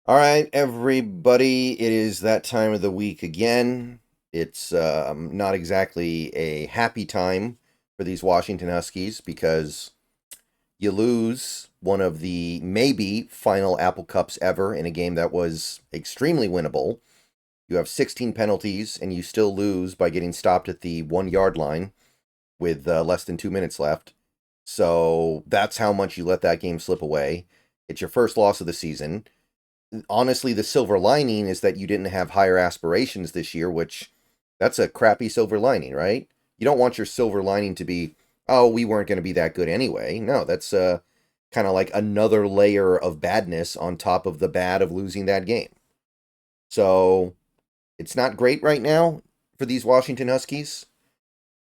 All right, everybody, it is that time of the week again. It's not exactly a happy time for these Washington Huskies because you lose one of the maybe final Apple Cups ever in a game that was extremely winnable. You have 16 penalties and you still lose by getting stopped at the 1 yard line with less than 2 minutes left. So that's how much you let that game slip away. It's your first loss of the season. Honestly, the silver lining is that you didn't have higher aspirations this year, which that's a crappy silver lining, right? You don't want your silver lining to be, oh, we weren't going to be that good anyway. No, that's kind of like another layer of badness on top of the bad of losing that game. So it's not great right now for these Washington Huskies,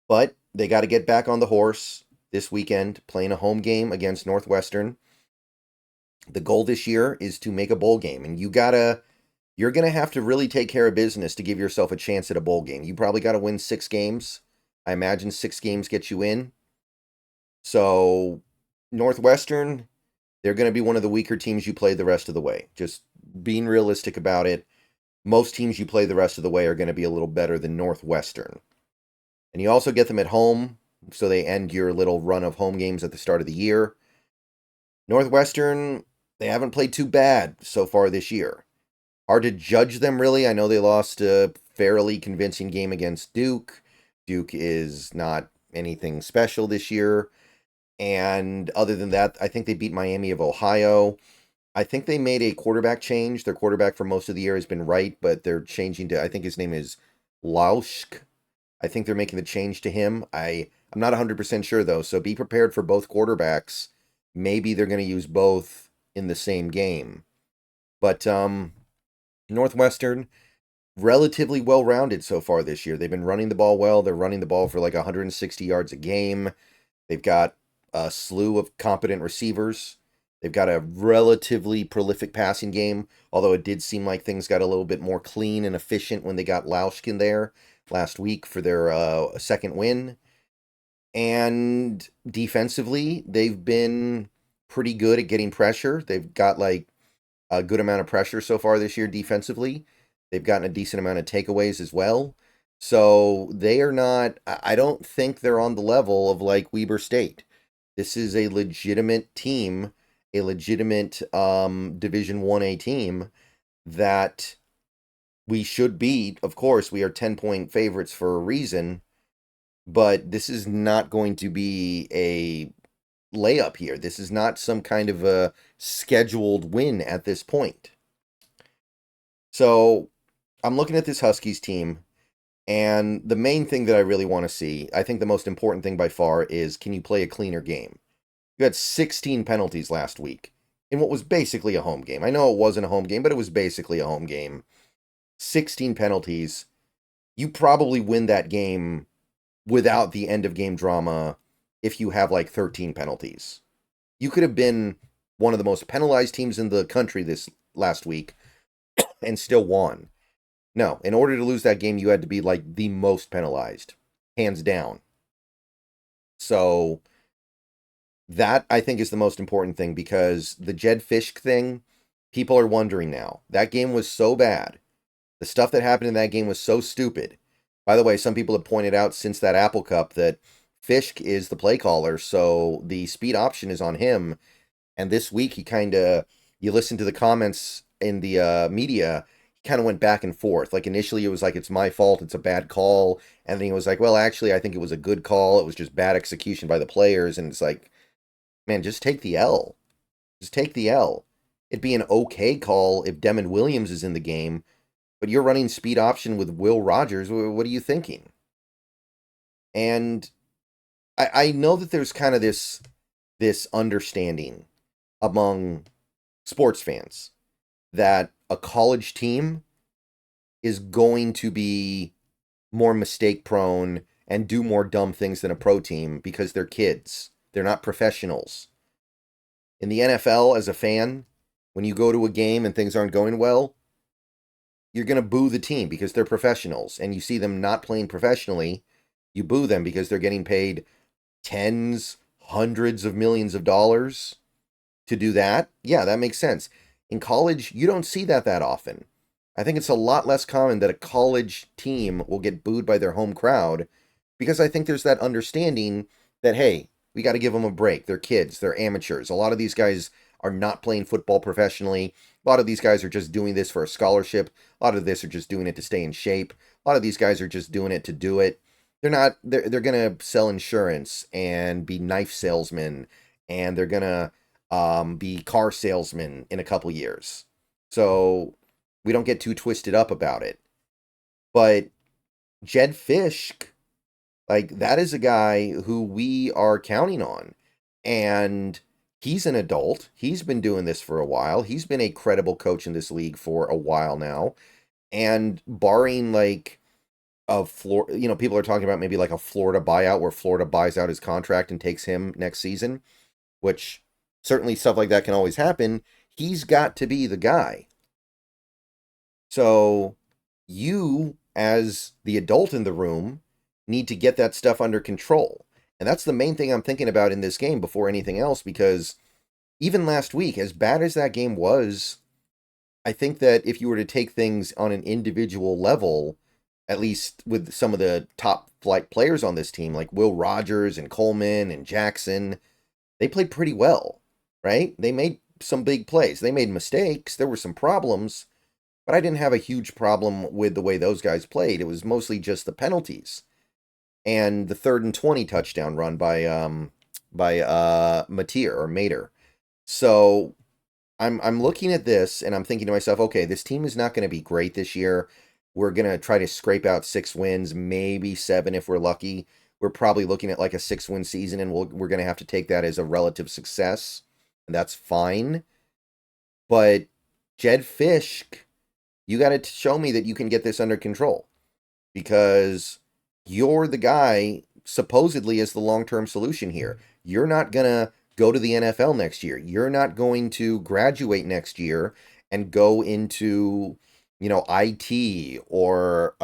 but they got to get back on the horse this weekend, playing a home game against Northwestern. The goal this year is to make a bowl game, and you're going to have to really take care of business to give yourself a chance at a bowl game. You probably got to win 6 games. I imagine 6 games get you in. So, Northwestern, they're going to be one of the weaker teams you play the rest of the way. Just being realistic about it, most teams you play the rest of the way are going to be a little better than Northwestern. And you also get them at home, so they end your little run of home games at the start of the year. Northwestern, they haven't played too bad so far this year. Hard to judge them, really. I know they lost a fairly convincing game against Duke. Duke is not anything special this year. And other than that, I think they beat Miami of Ohio. I think they made a quarterback change. Their quarterback for most of the year has been right, but they're changing to, I think his name is Lauschk. I think they're making the change to him. I'm not 100% sure, though, so be prepared for both quarterbacks. Maybe they're going to use both in the same game. But Northwestern, relatively well rounded so far this year. They've been running the ball well. They're running the ball for like 160 yards a game. They've got a slew of competent receivers. They've got a relatively prolific passing game, although it did seem like things got a little bit more clean and efficient when they got Lauschk in there last week for their second win. And defensively, they've been pretty good at getting pressure. They've got like a good amount of pressure so far this year defensively. They've gotten a decent amount of takeaways as well. So they are not, I don't think they're on the level of like Weber State. This is a legitimate team, a legitimate Division 1A team that we should beat. Of course, we are 10-point favorites for a reason, but this is not going to be a layup here. This is not some kind of a scheduled win at this point. So I'm looking at this Huskies team, and the main thing that I really want to see, I think the most important thing by far, is can you play a cleaner game? You had 16 penalties last week in what was basically a home game. I know it wasn't a home game, but it was basically a home game. 16 penalties. You probably win that game without the end of game drama if you have like 13 penalties. You could have been one of the most penalized teams in the country this last week and still won. No, in order to lose that game, you had to be like the most penalized, hands down. So that I think is the most important thing because the Jedd Fisch thing, people are wondering now. That game was so bad. The stuff that happened in that game was so stupid. By the way, some people have pointed out since that Apple Cup that Fisch is the play caller, so the speed option is on him. And this week, you listen to the comments in the media, he kind of went back and forth. Like initially, it was like, it's my fault, it's a bad call. And then he was like, well, actually, I think it was a good call. It was just bad execution by the players. And it's like, man, just take the L. Just take the L. It'd be an okay call if Devin Williams is in the game, but you're running speed option with Will Rogers. What are you thinking? And I know that there's kind of this understanding among sports fans that a college team is going to be more mistake prone and do more dumb things than a pro team because they're kids. They're not professionals. In the NFL, as a fan, when you go to a game and things aren't going well, you're going to boo the team because they're professionals. And you see them not playing professionally, you boo them because they're getting paid tens, hundreds of millions of dollars to do that. Yeah, that makes sense. In college, you don't see that often. I think it's a lot less common that a college team will get booed by their home crowd because I think there's that understanding that, hey, we got to give them a break. They're kids, they're amateurs. A lot of these guys are not playing football professionally. A lot of these guys are just doing this for a scholarship. A lot of this are just doing it to stay in shape. A lot of these guys are just doing it to do it. They're going to sell insurance and be knife salesmen, and they're going to be car salesmen in a couple years. So we don't get too twisted up about it. But Jedd Fisch, like, that is a guy who we are counting on. And he's an adult. He's been doing this for a while. He's been a credible coach in this league for a while now. And barring like people are talking about maybe like a Florida buyout where Florida buys out his contract and takes him next season, which certainly stuff like that can always happen. He's got to be the guy. So you, as the adult in the room, need to get that stuff under control. And that's the main thing I'm thinking about in this game before anything else, because even last week, as bad as that game was, I think that if you were to take things on an individual level, at least with some of the top flight players on this team, like Will Rogers and Coleman and Jackson, they played pretty well, right? They made some big plays. They made mistakes. There were some problems, but I didn't have a huge problem with the way those guys played. It was mostly just the penalties and the 3rd and 20 touchdown run by Mater. So I'm looking at this and I'm thinking to myself, okay, this team is not going to be great this year. We're going to try to scrape out 6 wins, maybe 7 if we're lucky. We're probably looking at like a 6-win season, and we're going to have to take that as a relative success, and that's fine. But Jedd Fisch, you got to show me that you can get this under control, because you're the guy supposedly as the long-term solution here. You're not going to go to the NFL next year. You're not going to graduate next year and go into, IT or,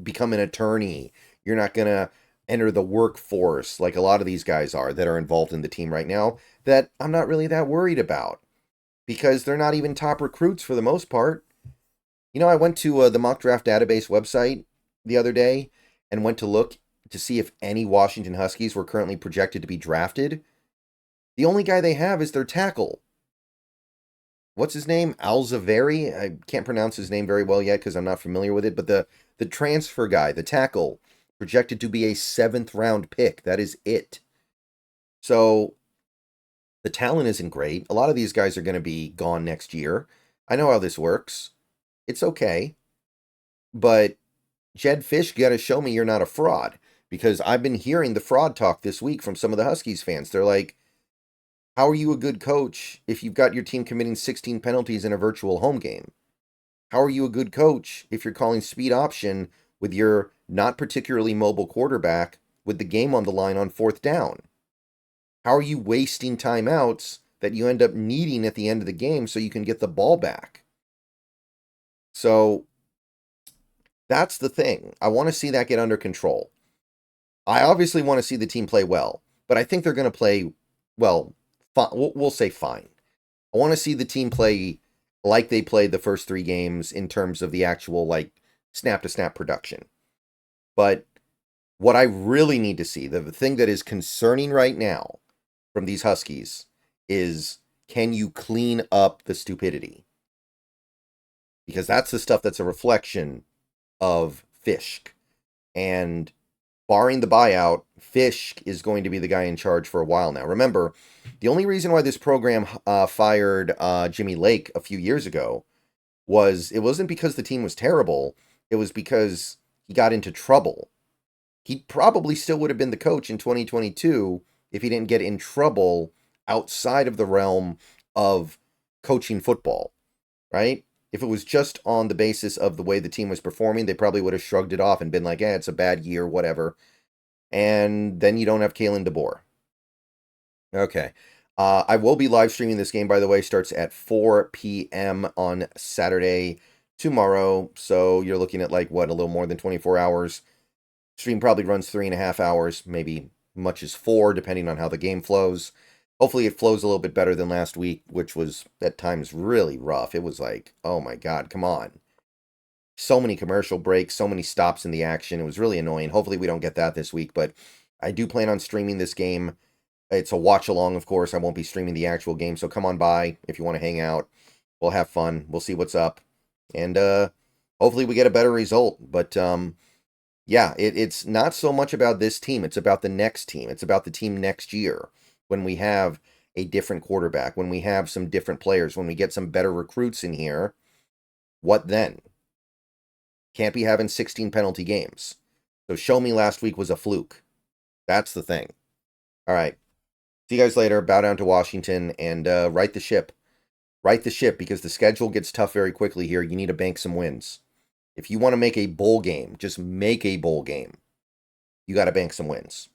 become an attorney. You're not going to enter the workforce like a lot of these guys are that are involved in the team right now, that I'm not really that worried about, because they're not even top recruits for the most part. I went to the mock draft database website the other day and went to look to see if any Washington Huskies were currently projected to be drafted. The only guy they have is their tackle. What's his name? Alzaveri? I can't pronounce his name very well yet because I'm not familiar with it, but the transfer guy, the tackle, projected to be a 7th round pick. That is it. So the talent isn't great. A lot of these guys are going to be gone next year. I know how this works. It's okay. But Jedd Fisch, you got to show me you're not a fraud, because I've been hearing the fraud talk this week from some of the Huskies fans. They're like, how are you a good coach if you've got your team committing 16 penalties in a virtual home game? How are you a good coach if you're calling speed option with your not particularly mobile quarterback with the game on the line on 4th down? How are you wasting timeouts that you end up needing at the end of the game so you can get the ball back? So that's the thing. I want to see that get under control. I obviously want to see the team play well, but I think they're going to play, well, we'll say fine. I want to see the team play like they played the first 3 games in terms of the actual, like, snap-to-snap production. But what I really need to see, the thing that is concerning right now from these Huskies, is, can you clean up the stupidity? Because that's the stuff that's a reflection of Fisch. And barring the buyout, Fisch is going to be the guy in charge for a while now. Remember, the only reason why this program fired Jimmy Lake a few years ago was, it wasn't because the team was terrible. It was because he got into trouble. He probably still would have been the coach in 2022 if he didn't get in trouble outside of the realm of coaching football, right? If it was just on the basis of the way the team was performing, they probably would have shrugged it off and been like, it's a bad year, whatever. And then you don't have Kalen DeBoer. Okay. I will be live streaming this game, by the way. Starts at 4 p.m. on Saturday tomorrow. So you're looking at, like, what, a little more than 24 hours. Stream probably runs 3.5 hours, maybe much as 4, depending on how the game flows. Hopefully it flows a little bit better than last week, which was at times really rough. It was like, oh my God, come on. So many commercial breaks, so many stops in the action. It was really annoying. Hopefully we don't get that this week, but I do plan on streaming this game. It's a watch along, of course. I won't be streaming the actual game, so come on by if you want to hang out. We'll have fun. We'll see what's up. And hopefully we get a better result. But yeah, it's not so much about this team. It's about the next team. It's about the team next year when we have a different quarterback, when we have some different players, when we get some better recruits in here. What then? Can't be having 16 penalty games. So show me last week was a fluke. That's the thing. All right. See you guys later. Bow down to Washington and right the ship. Right the ship because the schedule gets tough very quickly here. You need to bank some wins. If you want to make a bowl game, just make a bowl game. You got to bank some wins.